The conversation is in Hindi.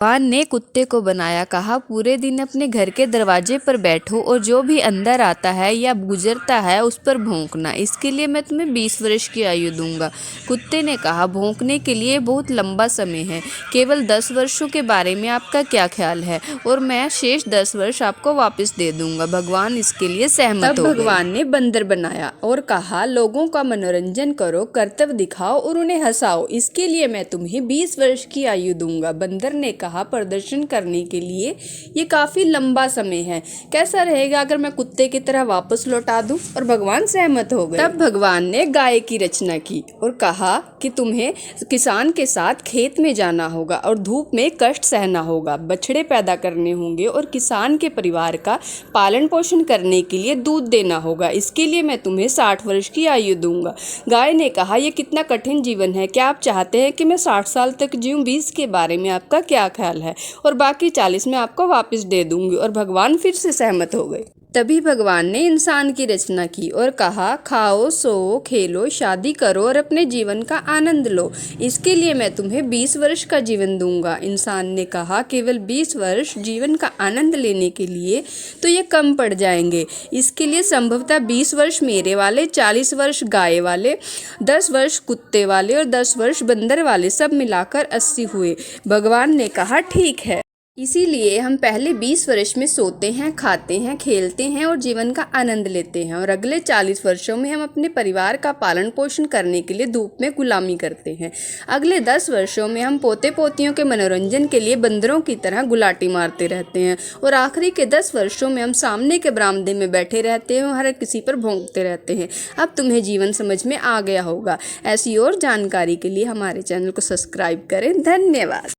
भगवान ने कुत्ते को बनाया, कहा पूरे दिन अपने घर के दरवाजे पर बैठो और जो भी अंदर आता है या गुजरता है उस पर भौंकना। इसके लिए मैं तुम्हें 20 वर्ष की आयु दूंगा। कुत्ते ने कहा, भौंकने के लिए बहुत लंबा समय है, केवल 10 वर्षों के बारे में आपका क्या ख्याल है, और मैं शेष 10 वर्ष आपको वापस दे दूंगा। भगवान इसके लिए सहमत हो गए। भगवान ने बंदर बनाया और कहा, लोगों का मनोरंजन करो, कर्तव्य दिखाओ और उन्हें हंसाओ। इसके लिए मैं तुम्हें 20 वर्ष की आयु दूंगा। बंदर ने कहा, प्रदर्शन करने के लिए ये काफी लंबा समय है, कैसा रहेगा अगर मैं कुत्ते की तरह वापस लौटा दूं? और भगवान सहमत हो गए। तब भगवान ने गाय की रचना की और कहा कि तुम्हें किसान के साथ खेत में जाना होगा और धूप में कष्ट सहना होगा, बछड़े पैदा करने होंगे और किसान के परिवार का पालन पोषण करने के लिए दूध देना होगा। इसके लिए मैं तुम्हें 60 वर्ष की आयु दूंगा। गाय ने कहा, यह कितना कठिन जीवन है, क्या आप चाहते हैं कि मैं 60 साल तक जीऊं? 20 के बारे में आपका क्या ख्याल है, और बाकी 40 मैं आपको वापस दे दूंगी। और भगवान फिर से सहमत हो गए। तभी भगवान ने इंसान की रचना की और कहा, खाओ, सो, खेलो, शादी करो और अपने जीवन का आनंद लो। इसके लिए मैं तुम्हें 20 वर्ष का जीवन दूंगा। इंसान ने कहा, केवल 20 वर्ष जीवन का आनंद लेने के लिए तो ये कम पड़ जाएंगे। इसके लिए संभवतः 20 वर्ष मेरे वाले, 40 वर्ष गाय वाले, 10 वर्ष कुत्ते वाले और 10 वर्ष बंदर वाले, सब मिलाकर 80 हुए। भगवान ने कहा, ठीक है। इसीलिए हम पहले 20 वर्ष में सोते हैं, खाते हैं, खेलते हैं और जीवन का आनंद लेते हैं, और अगले 40 वर्षों में हम अपने परिवार का पालन पोषण करने के लिए धूप में गुलामी करते हैं। अगले 10 वर्षों में हम पोते पोतियों के मनोरंजन के लिए बंदरों की तरह गुलाटी मारते रहते हैं, और आखिरी के 10 वर्षों में हम सामने के बरामदे में बैठे रहते हैं और हर किसी पर भौंकते रहते हैं। अब तुम्हें जीवन समझ में आ गया होगा। ऐसी और जानकारी के लिए हमारे चैनल को सब्सक्राइब करें। धन्यवाद।